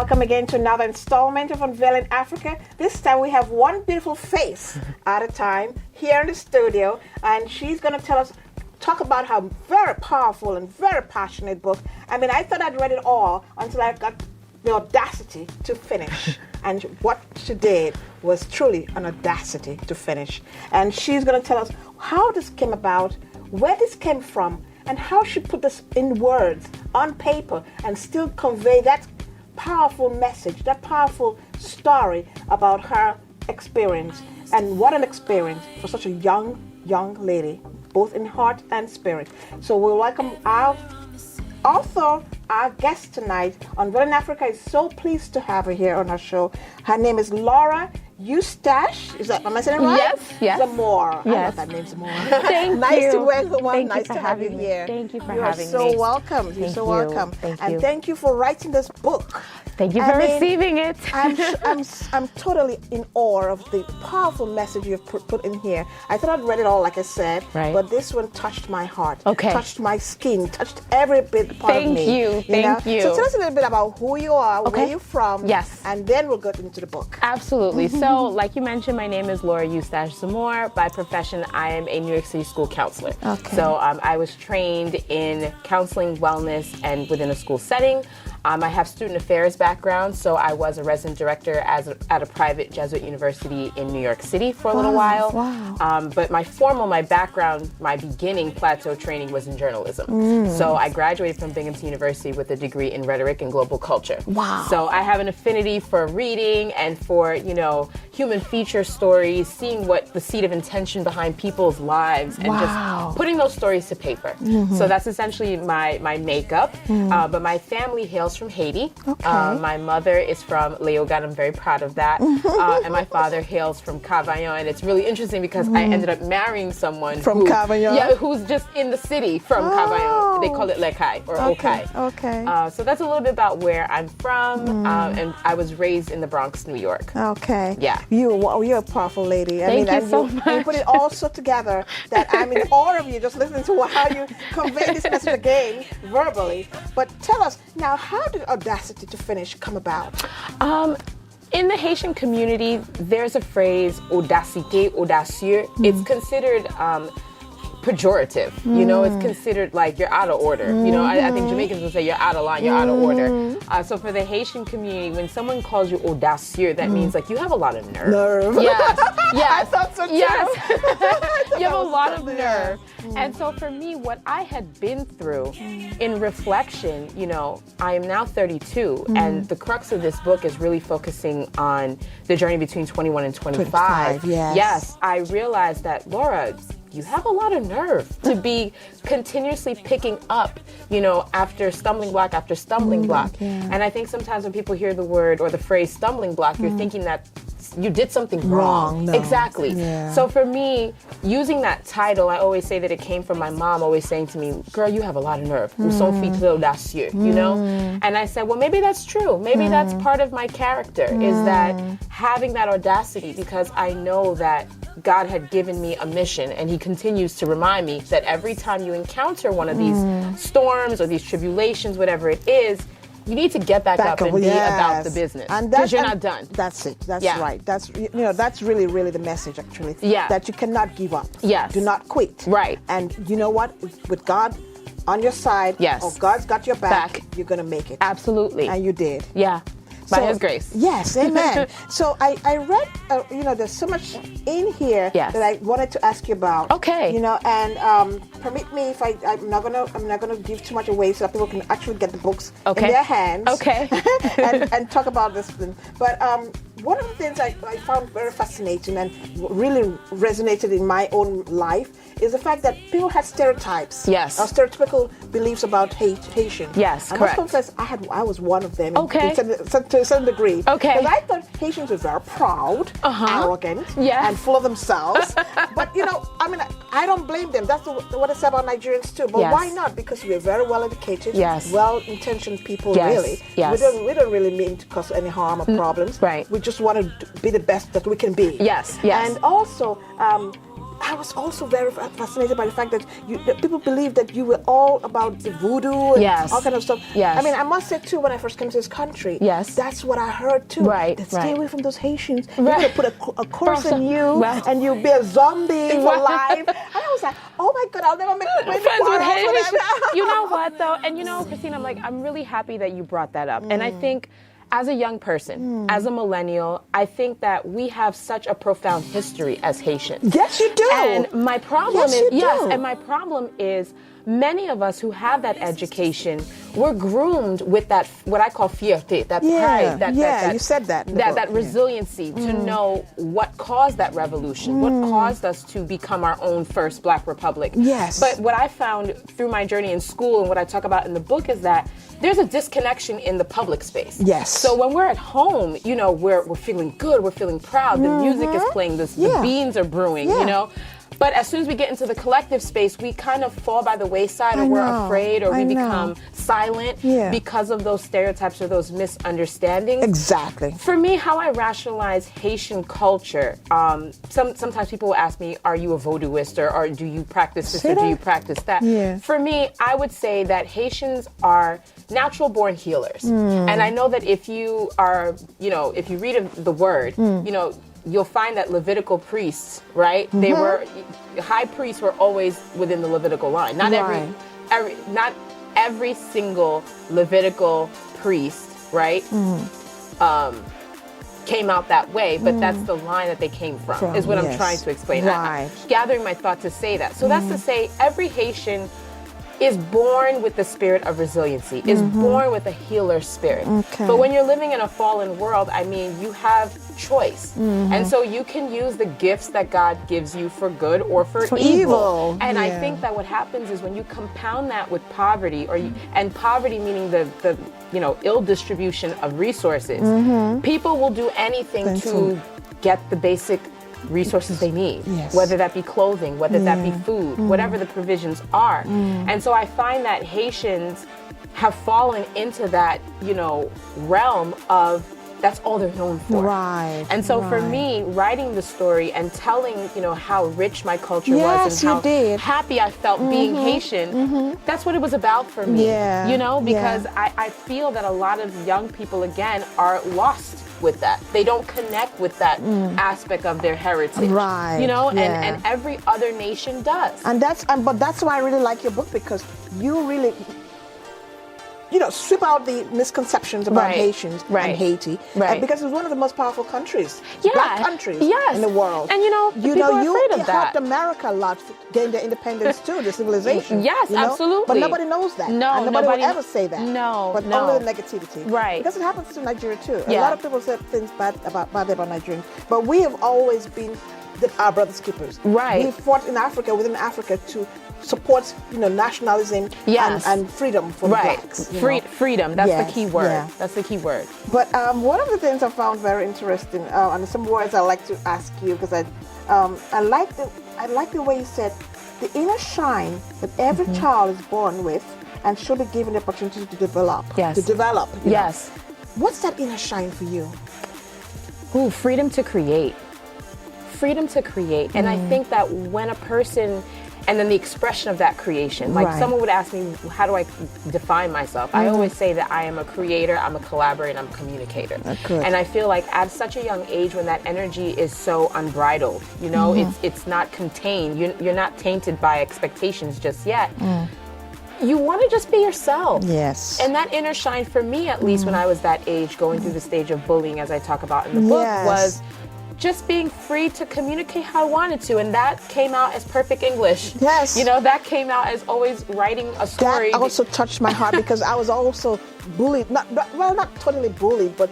welcome again to another installment of Unveiling Africa. This time we have one beautiful face at a time here in the studio, and she's going to talk about her very powerful and very passionate book. I mean, I thought I'd read it all until I got the audacity to finish. And what she did was truly an audacity to finish. And she's going to tell us how this came about, where this came from, and how she put this in words, on paper, and still convey that powerful message, that powerful story about her experience. And what an experience for such a young lady, both in heart and spirit. So we'll welcome our author, our guest tonight. Unveiling Africa is so pleased to have her here on our show. Her name is Laura Eustache. Am I saying it right? Yes. Zamor. Yes. I love that name, Zamor. Thank you. Nice to welcome one. Thank Nice you to have you me. here. Thank you for having me. You're so welcome. You're so welcome. Thank and you. Thank you for writing this book. Thank you for receiving it. I'm totally in awe of the powerful message you've put in here. I thought I'd read it all, like I said, right. But this one touched my heart, okay. Touched my skin, touched every bit part of me. Thank you. So tell us a little bit about who you are, where you're from, yes, and then we'll get into the book. Absolutely. So, like you mentioned, my name is Laura Eustache Zamor. By profession, I am a New York City school counselor. Okay. So, I was trained in counseling, wellness, and within a school setting. I have student affairs background, so I was a resident director at a private Jesuit university in New York City for a little while. Wow. But my background, my beginning plateau training was in journalism. So I graduated from Binghamton University with a degree in rhetoric and global culture. Wow. So I have an affinity for reading and for, human feature stories, seeing what the seed of intention behind people's lives and just putting those stories to paper. So that's essentially my makeup. But my family hails from Haiti. Okay. My mother is from Leogan. I'm very proud of that. And my father hails from Cavaillon. And it's really interesting because I ended up marrying someone from Cavaillon. Yeah, who's just in the city from Cavaillon. They call it Lekai or Okai. Okay. So that's a little bit about where I'm from. And I was raised in the Bronx, New York. Okay. Yeah. You're a powerful lady. Thank you so much. You put it all so together that I'm in awe of you just listening to how you convey this message again verbally. But tell us now, how did Audacity to Finish come about? In the Haitian community, there's a phrase, audacité, audacieux. It's considered pejorative. It's considered like you're out of order. I think Jamaicans will say you're out of line, you're out of order. So for the Haitian community, when someone calls you audacieux, that means like you have a lot of nerve. Yes. I thought so too. Yes. You have a lot of nerve. And so for me, what I had been through in reflection, I am now 32, and the crux of this book is really focusing on the journey between 21 and 25. Yes, I realized that, Laura, you have a lot of nerve to be continuously picking up, after stumbling block after stumbling block. And I think sometimes when people hear the word or the phrase stumbling block, you're thinking that you did something wrong. No. Exactly. Yeah. So for me, using that title, I always say that it came from my mom always saying to me, girl, you have a lot of nerve. Son fils audacieux, And I said, well, maybe that's true. Maybe that's part of my character, is that having that audacity, because I know that God had given me a mission, and he continues to remind me that every time you encounter one of these storms or these tribulations, whatever it is, you need to get back up and be about the business, because you're not done. That's it. That's right. That's that's really, really the message, actually. Yeah. That you cannot give up. Yes. Do not quit. Right. And you know what? With God on your side, or God's got your back, you're gonna make it. Absolutely. And you did. Yeah. By His grace. Yes, amen. So I read, there's so much in here that I wanted to ask you about. Okay. And permit me if I'm not gonna give too much away so that people can actually get the books in their hands. Okay. and talk about this thing. But one of the things I found very fascinating and really resonated in my own life is the fact that people had stereotypes. Yes. Or stereotypical beliefs about Haitian. Yes, I correct. must confess, I was one of them. Okay. To a certain degree. Okay. Because I thought Haitians were very proud, arrogant, Yes. and full of themselves. But I don't blame them. That's what I say about Nigerians too. But why not? Because we're very well educated, well-intentioned people. Really. Yes. We don't really mean to cause any harm or problems. Right. We just want to be the best that we can be. Yes. And also, I was also very fascinated by the fact that people believe that you were all about the voodoo and all kind of stuff. Yes. I mean, I must say too, when I first came to this country, that's what I heard too. Right. That stay away from those Haitians. Right. They're going to put a curse on you, and you'll be a zombie for life. And I was like, oh my God, I'll never make friends with Haitians. You know what though? And you know, Christine, I'm really happy that you brought that up. And I think, as a young person, as a millennial, I think that we have such a profound history as Haitians. Yes, you do. And my problem is many of us who have that education, we're groomed with that, what I call fierté, that pride, that you said that. That resiliency to know what caused that revolution, what caused us to become our own first Black Republic. Yes. But what I found through my journey in school and what I talk about in the book is that there's a disconnection in the public space. Yes. So when we're at home, you know, we're feeling good, we're feeling proud, the music is playing, the beans are brewing, you know. But as soon as we get into the collective space, we kind of fall by the wayside, or we're afraid, or we become silent because of those stereotypes or those misunderstandings. Exactly. For me, how I rationalize Haitian culture, sometimes people will ask me, are you a voodooist, or do you practice this, or do you practice that? Yeah. For me, I would say that Haitians are natural born healers. And I know that if you are, you know, if you read the word, you know, you'll find that Levitical priests, right? They were, high priests were always within the Levitical line. Not not every single Levitical priest, right? Came out that way, but that's the line that they came from is what I'm trying to explain. I'm gathering my thought to say that. So that's to say every Haitian is born with the spirit of resiliency, is born with a healer spirit. But when you're living in a fallen world, I mean, you have choice. And so you can use the gifts that God gives you for good or for evil. And I think that what happens is when you compound that with poverty, and poverty meaning the you know, ill distribution of resources, people will do anything to get the basic resources they need, whether that be clothing, whether that be food, whatever the provisions are. And so I find that Haitians have fallen into that, you know, realm of that's all they're known for. Right. And so for me, writing the story and telling, you know, how rich my culture was and how happy I felt being Haitian, that's what it was about for me. You know, because I feel that a lot of young people, again, are lost with that. They don't connect with that aspect of their heritage. Right. You know, and every other nation does. And but that's why I really like your book, because you really, you know, sweep out the misconceptions about Haitians and Haiti, because it's one of the most powerful countries, Black countries in the world. And you people are afraid of that. helped America a lot to gain their independence too, the civilization. Yes, you know? absolutely. But nobody knows that. No, and nobody would ever say that. But only the negativity. Right. Because it happens to Nigeria too. A lot of people say things bad about Nigerians, but we have always been our brother's keepers. Right. We fought in Africa, within Africa, to support, you know, nationalism and freedom for the Blacks. Freedom, that's the key word. That's the key word. But one of the things I found very interesting, and some words I like to ask you, because I like the way you said the inner shine that every child is born with and should be given the opportunity to develop. To develop. Yes. What's that inner shine for you? Ooh, freedom to create. Freedom to create. And I think that when a person, and then the expression of that creation, like someone would ask me, how do I define myself? I always say that I am a creator, I'm a collaborator, and I'm a communicator. And I feel like at such a young age, when that energy is so unbridled, you know, it's not contained, you're not tainted by expectations just yet. You want to just be yourself. Yes. And that inner shine, for me at least, when I was that age, going through the stage of bullying, as I talk about in the book, was just being free to communicate how I wanted to, and that came out as perfect English. Yes. You know, that came out as always writing a story. That also touched my heart, because I was also bullied, not totally bullied, but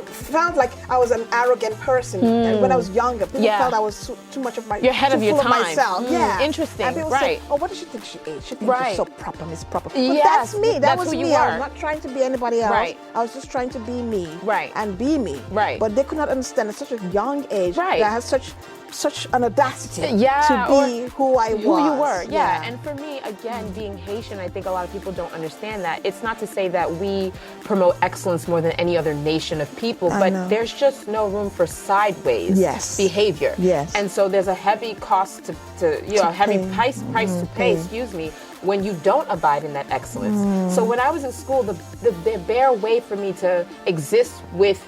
felt like I was an arrogant person. And when I was younger, people felt I was too much of my, you're ahead of your time. Myself. Interesting. And people say, oh, what does she think she is? She thinks she's so proper, Miss Proper. But that's me. That was me. I was not trying to be anybody else. I was just trying to be me. And be me. But they could not understand at such a young age that I had such such an audacity Yeah, to be who I was. who you were, yeah. And for me, again, being Haitian, I think a lot of people don't understand that. It's not to say that we promote excellence more than any other nation of people, but there's just no room for sideways behavior. Yes. And so there's a heavy cost to you know, a heavy price to pay, excuse me, when you don't abide in that excellence. So when I was in school, the bare way for me to exist with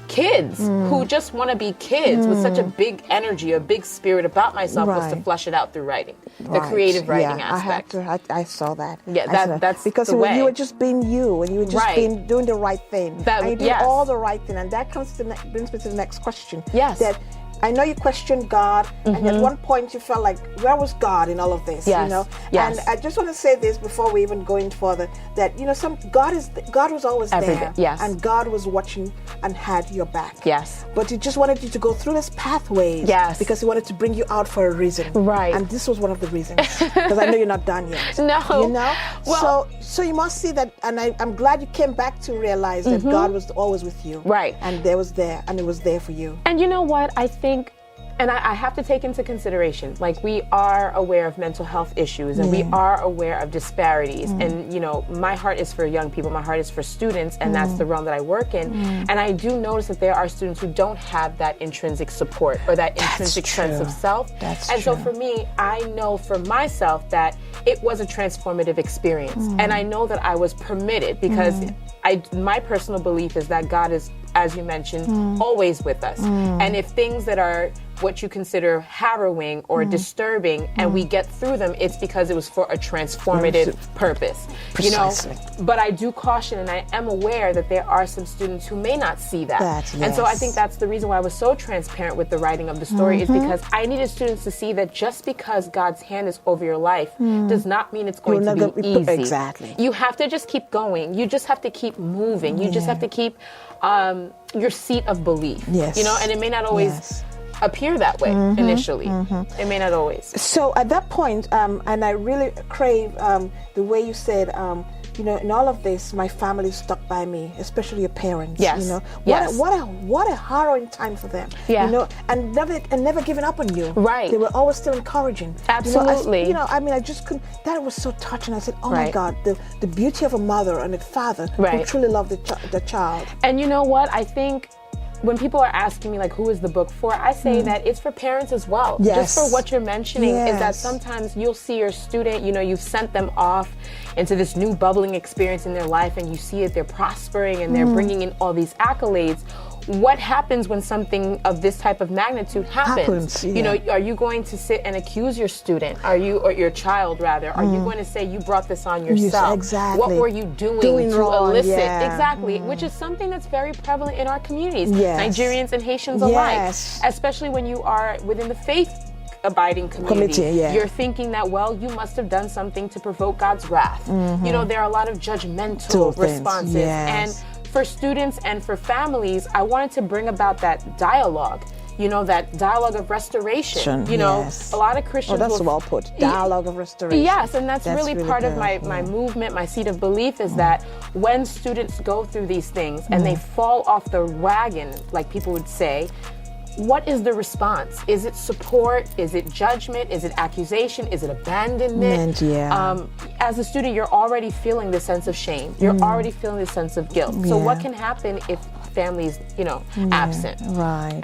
kids who just want to be kids with such a big energy, a big spirit about myself was to flush it out through writing, the creative writing aspect. I saw that. Yeah, that's because the way. You were just being you, and you were just being doing the right thing. And you did all the right thing, and that brings me to the next question. Yes. That I know you questioned God, and at one point you felt like, where was God in all of this? Yes. You know? Yes. And I just want to say this before we even go in further, that God was always there. Yes. And God was watching and had your back. Yes. But He just wanted you to go through this pathways. Yes. Because He wanted to bring you out for a reason. Right. And this was one of the reasons. Because I know you're not done yet. No. You know? Well, so you must see that, and I'm glad you came back to realize that God was always with you. Right. And it was there for you. And you know what? I think, and I have to take into consideration, like, we are aware of mental health issues, and we are aware of disparities. And, you know, my heart is for young people, my heart is for students, and that's the realm that I work in. And I do notice that there are students who don't have that intrinsic support or that intrinsic sense of self. So for me, I know for myself that it was a transformative experience. And I know that I was permitted because my personal belief is that God is, as you mentioned, always with us. And if things that are what you consider harrowing or disturbing and we get through them, it's because it was for a transformative purpose. Precisely. You know, but I do caution, and I am aware that there are some students who may not see that. And so I think that's the reason why I was so transparent with the writing of the story, is because I needed students to see that just because God's hand is over your life does not mean it's going to be easy. Exactly. You have to just keep going. You just have to keep moving. You just have to keep your seat of belief. Yes. You know, and it may not always appear that way initially. It may not always. So at that point, and I really crave the way you said, you know, in all of this, my family stuck by me, especially your parents. Yes. You know, Yes. what a harrowing time for them. Yeah. You know, and never giving up on you. Right. They were always still encouraging. Absolutely. I just couldn't. That was so touching. I said, oh my Right. God, the beauty of a mother and a father who Right. truly love the child. And you know what? I think when people are asking me, like, who is the book for, I say that it's for parents as well. Yes. Just for what you're mentioning is that Yes. sometimes you'll see your student, you know, you've sent them off into this new bubbling experience in their life, and you see it, they're prospering and they're bringing in all these accolades. What happens when something of this type of magnitude happens? You know, are you going to sit and accuse your student? Or your child rather? Are you going to say you brought this on yourself? Exactly. What were you doing to wrong, elicit? yeah. Exactly, which is something that's very prevalent in our communities, Yes. Nigerians and Haitians alike, especially when you are within the faith abiding community. You're thinking that, well, you must have done something to provoke God's wrath. You know, there are a lot of judgmental responses. And for students and for families, I wanted to bring about that dialogue. You know, that dialogue of restoration. You know, a lot of Christians. Oh, that's well put. Dialogue of restoration. Yes, and that's really part of my movement, my seat of belief, is that when students go through these things and they fall off the wagon, like people would say, what is the response? Is it support? Is it judgment? Is it accusation? Is it abandonment? As a student, you're already feeling this sense of shame. You're already feeling this sense of guilt. So what can happen if families, you know, absent?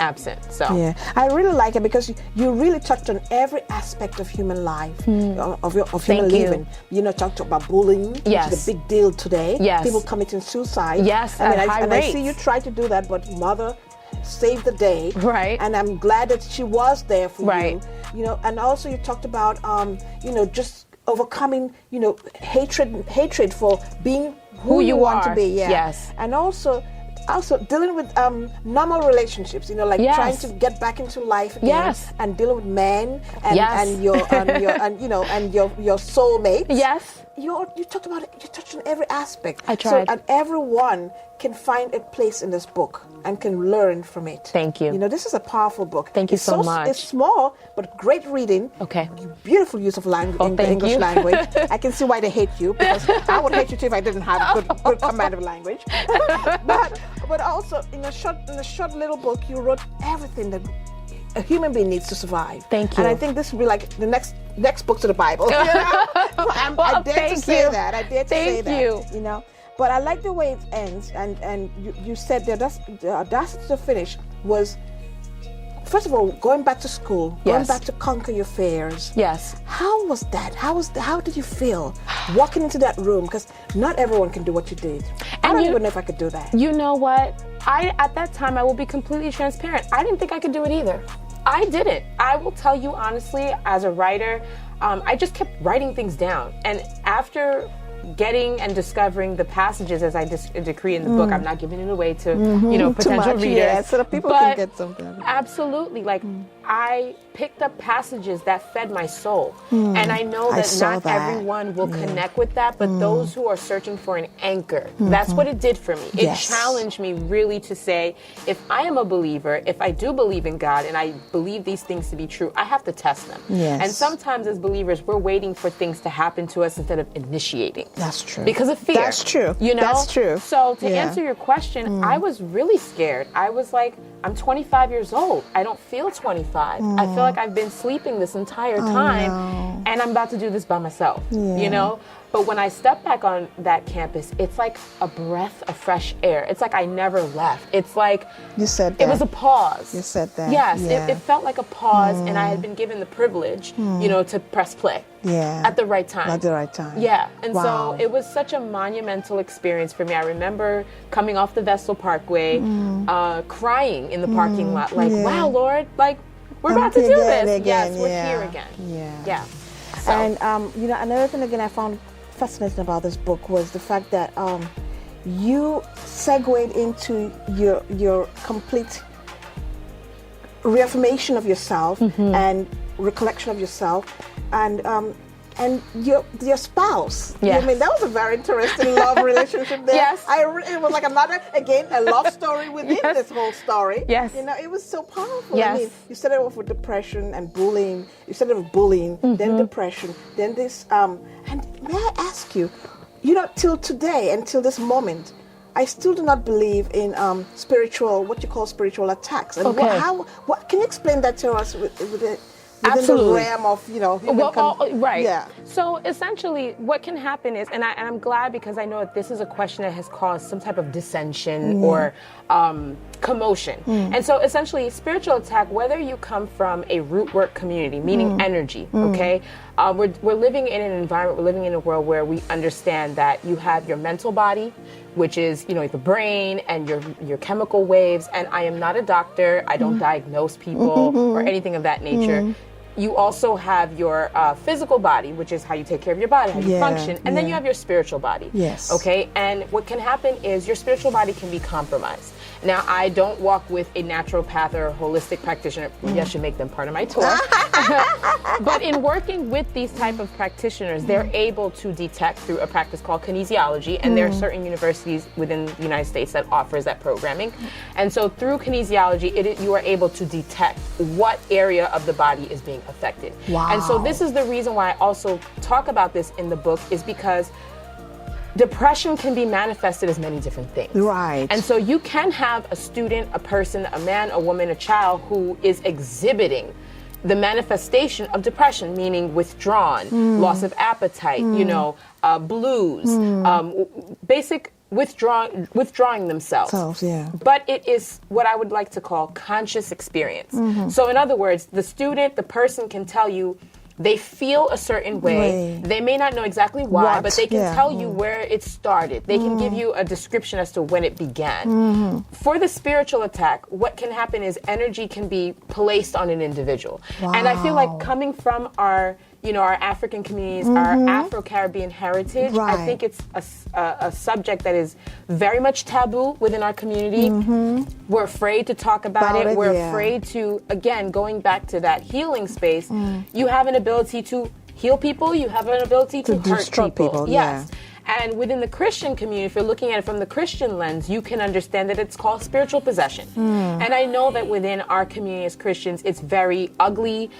Absent. So I really like it because you really touched on every aspect of human life, of human living. You know, talked about bullying, which is a big deal today. People committing suicide. I see you try to do that, but mother saved the day, and I'm glad that she was there for you. You know, and also you talked about you know, just overcoming, you know, hatred for being who you want to be. And also dealing with normal relationships, you know, like trying to get back into life again, and dealing with men and your soulmate. You talked about it. You touched on every aspect. I tried. So, and everyone can find a place in this book and can learn from it. Thank you. You know, this is a powerful book. Thank you so much. It's small, but great reading. Okay. Beautiful use of language, English language. I can see why they hate you, because I would hate you too if I didn't have good command of language. but also in a short little book, you wrote everything that a human being needs to survive. Thank you. And I think this would be like the next book to the Bible. You know? I dare to say that. I dare to say that. Thank you. You know. But I like the way it ends, and you said the Audacity To Finish was, first of all, going back to school, going back to conquer your fears. Yes. How was that? How did you feel walking into that room? Because not everyone can do what you did. I don't even know if I could do that. You know what? At that time, I will be completely transparent. I didn't think I could do it either. I didn't. I will tell you honestly, as a writer, I just kept writing things down. And after getting and discovering the passages as I decree in the book, I'm not giving it away to potential readers. Yeah, so that people can get something. Absolutely, like I picked up passages that fed my soul, and I know that not everyone will connect with that, but those who are searching for an anchor, that's what it did for me. It challenged me really to say, if I am a believer, if I do believe in God and I believe these things to be true, I have to test them. Yes. And sometimes as believers, we're waiting for things to happen to us instead of initiating. That's true. Because of fear. That's true. You know? That's true. So to answer your question, I was really scared. I was like, I'm 25 years old. I don't feel 25. I feel like I've been sleeping this entire time, and I'm about to do this by myself, you know? But when I step back on that campus, it's like a breath of fresh air. It's like I never left. It's like you said that. It was a pause. You said that. Yes, it felt like a pause, and I had been given the privilege, to press play. Yeah. At the right time. At the right time. Yeah. And so it was such a monumental experience for me. I remember coming off the Vestal Parkway, crying in the parking lot, like, wow, Lord, like, we're about to do this. Yes, we're here again. Yeah. So. And, another thing, again, I found fascinating about this book was the fact that you segued into your complete reaffirmation of yourself and recollection of yourself, and your spouse. Yes. I mean, that was a very interesting love relationship there. Yes. It was like a love story within this whole story. Yes. It was so powerful. Yes. I mean, you started off with depression and bullying. You started with bullying, then depression, then this. And may I ask you, till today, until this moment, I still do not believe in what you call spiritual attacks. And what can you explain that to us within the realm of, human right. Yeah. So essentially what can happen is, and I'm glad because I know that this is a question that has caused some type of dissension or commotion. And so essentially spiritual attack, whether you come from a root work community, meaning energy, okay? We're living in an environment, we're living in a world where we understand that you have your mental body, which is, the brain and your chemical waves. And I am not a doctor. I don't diagnose people or anything of that nature. You also have your physical body, which is how you take care of your body, how you function. And then you have your spiritual body. Yes. Okay? And what can happen is your spiritual body can be compromised. Now, I don't walk with a naturopath or a holistic practitioner. Maybe I should make them part of my tour. But in working with these type of practitioners, they're able to detect through a practice called kinesiology, and there are certain universities within the United States that offers that programming. And so through kinesiology, you are able to detect what area of the body is being affected. Wow. And so this is the reason why I also talk about this in the book, is because depression can be manifested as many different things. Right. And so you can have a student, a person, a man, a woman, a child who is exhibiting the manifestation of depression, meaning withdrawn, loss of appetite, blues, basic withdrawing themselves. But it is what I would like to call conscious experience. So in other words, the student, the person can tell you they feel a certain way. They may not know exactly why, but they can tell you where it started. They can give you a description as to when it began. For the spiritual attack, what can happen is energy can be placed on an individual. And I feel like coming from our African communities, our Afro-Caribbean heritage, I think it's a subject that is very much taboo within our community. We're afraid to talk about it. We're afraid to, again, going back to that healing space, you have an ability to heal people, you have an ability to hurt people. Yes. And within the Christian community, if you're looking at it from the Christian lens, you can understand that it's called spiritual possession. And I know that within our community as Christians, it's very ugly,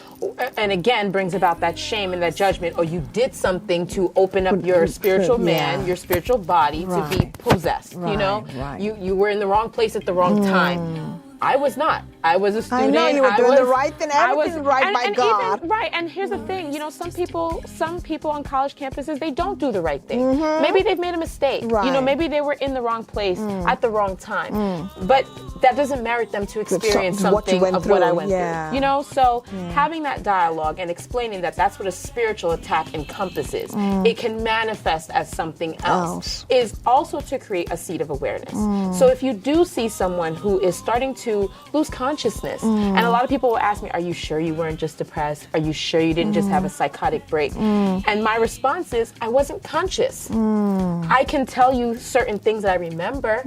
and again, brings about that shame and that judgment, or you did something to open up your spiritual man, your spiritual body to be possessed, You were in the wrong place at the wrong time. I was not. I was a student. I know you were doing the right thing, everything right by God. Even, right, and here's the thing, you know, some people on college campuses, they don't do the right thing. Maybe they've made a mistake. Right. You know, maybe they were in the wrong place at the wrong time. But that doesn't merit them to experience something of what I went through. You know, so having that dialogue and explaining that that's what a spiritual attack encompasses. It can manifest as something else. Is also to create a seed of awareness. So if you do see someone who is starting to lose consciousness, and a lot of people will ask me, are you sure you weren't just depressed? Are you sure you didn't just have a psychotic break? And my response is, I wasn't conscious. I can tell you certain things that I remember,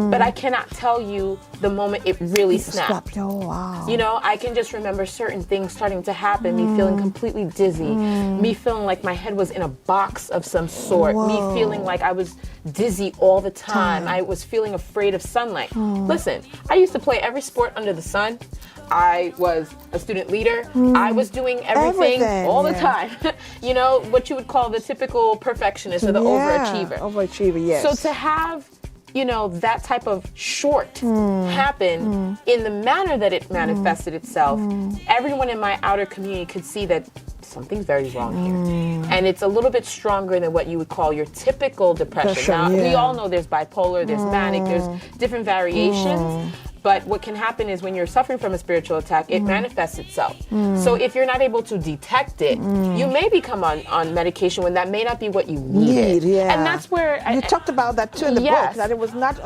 but I cannot tell you the moment it really snapped. Oh, wow. You know, I can just remember certain things starting to happen, me feeling completely dizzy, me feeling like my head was in a box of some sort, me feeling like I was dizzy all the time. I was feeling afraid of sunlight. Listen, I used to play every sport under the sun. I was a student leader. I was doing everything all the time. You know, what you would call the typical perfectionist or the overachiever. Overachiever, yes. So to have, you know, that type of short happen in the manner that it manifested itself, everyone in my outer community could see that something's very wrong here. And it's a little bit stronger than what you would call your typical depression. Now, we all know there's bipolar, there's manic, there's different variations. But what can happen is when you're suffering from a spiritual attack, it manifests itself. So if you're not able to detect it, you may become on medication when that may not be what you needed. And that's where you talked about that too in the book, that it was not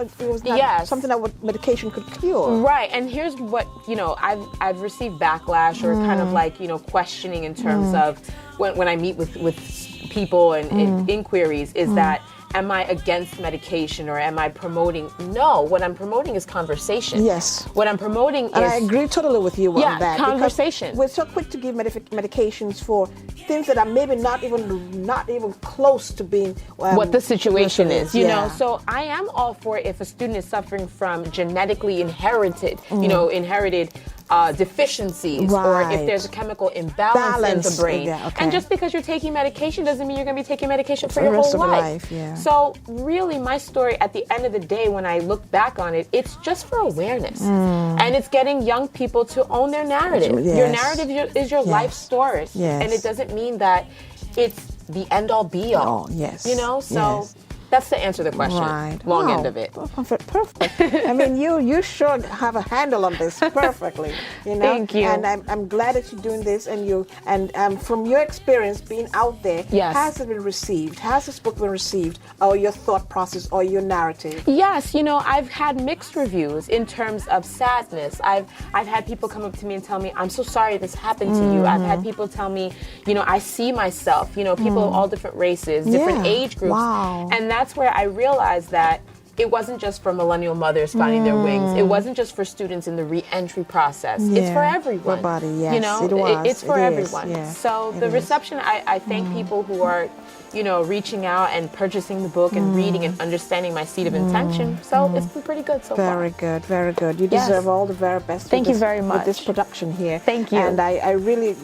something that medication could cure. Right. And here's what, you know, I've received backlash or kind of like, you know, questioning in terms of when I meet with people and inquiries is that, am I against medication or am I promoting? No, what I'm promoting is conversation. Yes. What I'm promoting is... And I agree totally with you on that. Conversation. We're so quick to give medications for things that are maybe not even close to being... what the situation is, you know. So I am all for if a student is suffering from genetically inherited, you know, deficiencies, or if there's a chemical imbalance in the brain. And just because you're taking medication doesn't mean you're going to be taking medication for your whole life. So really, my story at the end of the day, when I look back on it, it's just for awareness. And it's getting young people to own their narrative. Your narrative is your life story. And it doesn't mean that it's the end-all, be-all. You know, so... That's the answer to the question. Right. Long end of it. Perfect. I mean, you sure have a handle on this perfectly. You know? Thank you. And I'm glad that you're doing this. And from your experience being out there, has it been received? Has this book been received, or your thought process, or your narrative? Yes. You know, I've had mixed reviews in terms of sadness. I've had people come up to me and tell me, "I'm so sorry this happened to you." I've had people tell me, you know, I see myself. You know, people of all different races, different age groups, and that's where I realized that it wasn't just for millennial mothers finding their wings. It wasn't just for students in the re-entry process. It's for everyone. You know, it's for everyone. So the reception, I thank people who are, you know, reaching out and purchasing the book and reading and understanding my seed of intention. So it's been pretty good so far. Very good, very good. You deserve all the very best. Thank you very much. With this production here. Thank you. And I really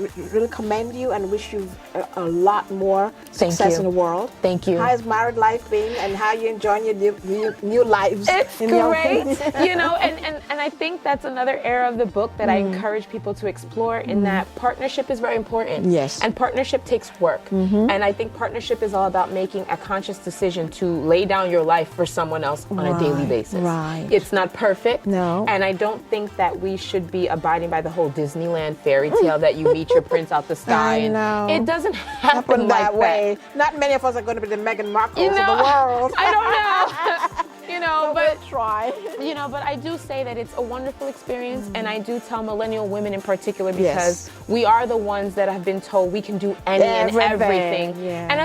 commend you and wish you a lot more success in the world. Thank you. How is married life being, and how you enjoying your new lives? It's great. You know, and I think that's another area of the book that I encourage people to explore, in that partnership is very important. Yes. And partnership takes work. And I think partnership is all about making a conscious decision to lay down your life for someone else on a daily basis. It's not perfect. No. And I don't think that we should be abiding by the whole Disneyland fairy tale that you meet your prince out the sky. I know. It doesn't happen that like way. Not many of us are going to be the Meghan Markles of the world. I don't know. You know, but we'll try. You know, but I do say that it's a wonderful experience, and I do tell millennial women in particular, because we are the ones that have been told we can do any and everything. And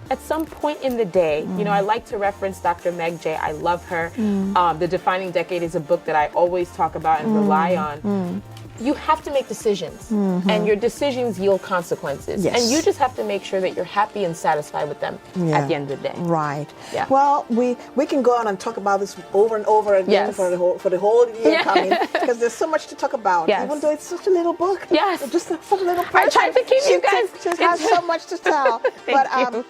at some point in the day, you know, I like to reference Dr. Meg J. I love her. The Defining Decade is a book that I always talk about and rely on. You have to make decisions, and your decisions yield consequences. And you just have to make sure that you're happy and satisfied with them at the end of the day. Right. Yeah. Well, we can go on and talk about this over and over again for the whole year coming, because there's so much to talk about. Even though it's such a little book. Just such a little person. I tried to keep you guys. She has so much to tell. But I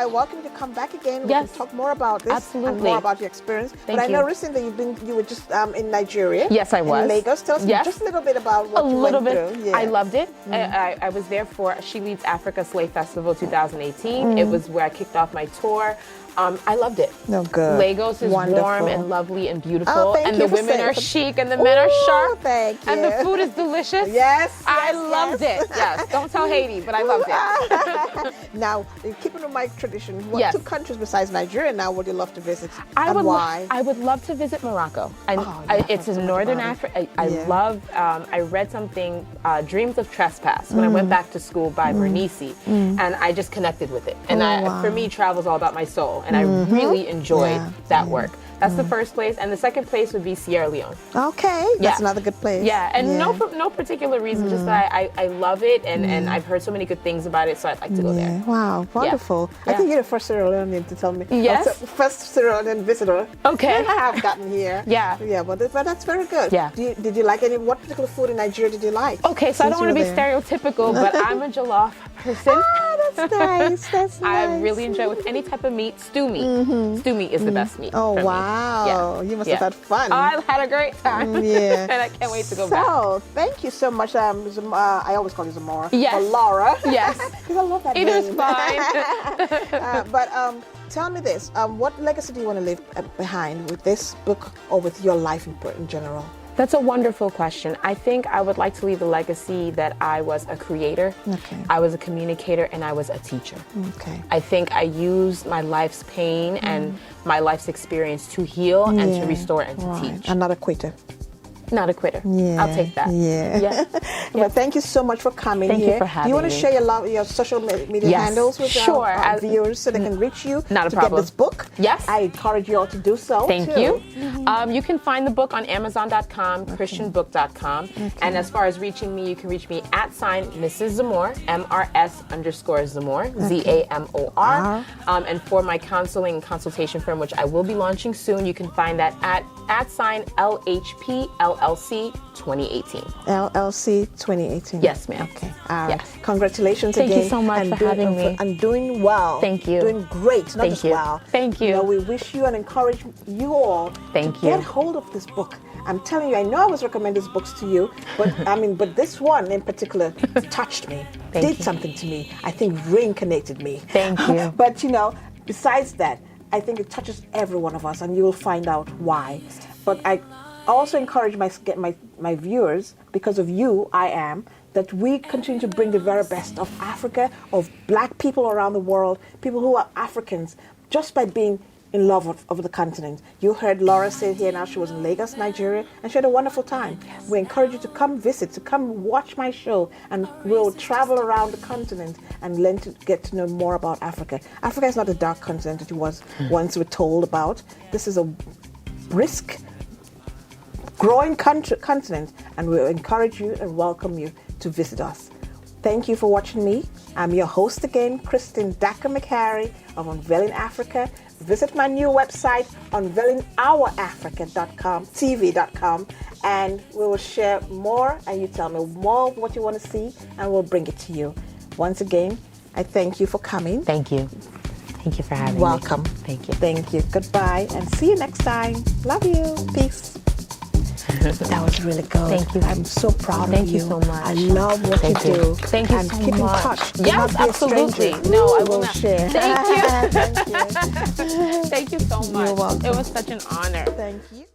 welcome you to come back again. We can talk more about this and more about your experience. But I know recently you were just in Nigeria. Yes, I was. In Lagos. Tell us just a little bit about what you went through. Yeah. I loved it. I was there for She Leads Africa Slave Festival 2018. It was where I kicked off my tour. I loved it. Good. Lagos is warm and lovely and beautiful, and the women are chic and the men are sharp. Thank you. And the food is delicious. I loved it. Don't tell Haiti, but I loved it. Now, keeping with my tradition, what 2 countries besides Nigeria now would you love to visit, and why? I would love to visit Morocco. It's in northern Africa. I read something, Dreams of Trespass, when I went back to school by Bernisi, and I just connected with it. And for me, travel is all about my soul. And I really enjoyed that work. That's the first place, and the second place would be Sierra Leone. Okay, that's another good place. And no particular reason, just that I love it, and I've heard so many good things about it, so I'd like to go there. Wow, wonderful. I think you're the first Sierra Leonean to tell me. Yes. First Sierra Leonean visitor. Okay. I have gotten here. But that's very good. Did you like what particular food in Nigeria did you like? Okay, so I don't want to be stereotypical, but I'm a jollof person. That's nice. That's nice. I really enjoy with any type of meat. Stew meat. Stew meat is the best meat. Oh, wow. You must have had fun. I had a great time. And I can't wait to go back. So, thank you so much. I always call you Zamor. Yes. Or Laura. Yes. Because I love that name. It is fine. But tell me this. What legacy do you want to leave behind with this book or with your life in general? That's a wonderful question. I think I would like to leave a legacy that I was a creator, I was a communicator, and I was a teacher. I think I used my life's pain and my life's experience to heal and to restore and to teach. I'm not a quitter. Not a quitter. I'll take that. Well, thank you so much for coming here. Thank you for having me. Do you want to share your social media handles with our viewers so they can reach you to get this book? Yes. I encourage you all to do so. Thank you. You can find the book on Amazon.com, christianbook.com. And as far as reaching me, you can reach me at Mrs. Zamor, MRS_Zamor, ZAMOR. And for my counseling and consultation firm, which I will be launching soon, you can find that at LHP LLC 2018. LLC 2018. Yes, ma'am. Okay. Congratulations again. Thank you so much for having me. And doing well. Thank you. Doing great. Not just well. Thank you. We wish you and encourage you all to get hold of this book. I'm telling you, I know I was recommending these books to you, but but this one in particular touched me, did something to me. I think reincarnated me. Thank you. But besides that, I think it touches every one of us, and you will find out why. But I also encourage my viewers, because of you, that we continue to bring the very best of Africa, of black people around the world, people who are Africans, just by being in love of the continent. You heard Laura say here now she was in Lagos, Nigeria, and she had a wonderful time. We encourage you to come visit, to come watch my show, and we'll travel around the continent and learn to get to know more about Africa. Africa is not a dark continent that it was once we were told about. This is a brisk, growing continent, and we'll encourage you and welcome you to visit us. Thank you for watching me. I'm your host again, Christine Daka McHarry of Unveiling Africa. Visit my new website, unveilingourafrica.com, and we will share more, and you tell me more of what you want to see, and we'll bring it to you. Once again, I thank you for coming. Thank you. Thank you for having me. Welcome. Thank you. Thank you. Goodbye, and see you next time. Love you. Peace. That was really good. Thank you. I'm so proud of you. Thank you so much. I love what you do. Thank you so much. And keep in touch. Do yes, not be absolutely. A stranger. No, I will not. Share. Thank you. Thank you. Thank you so much. You're welcome. It was such an honor. Thank you.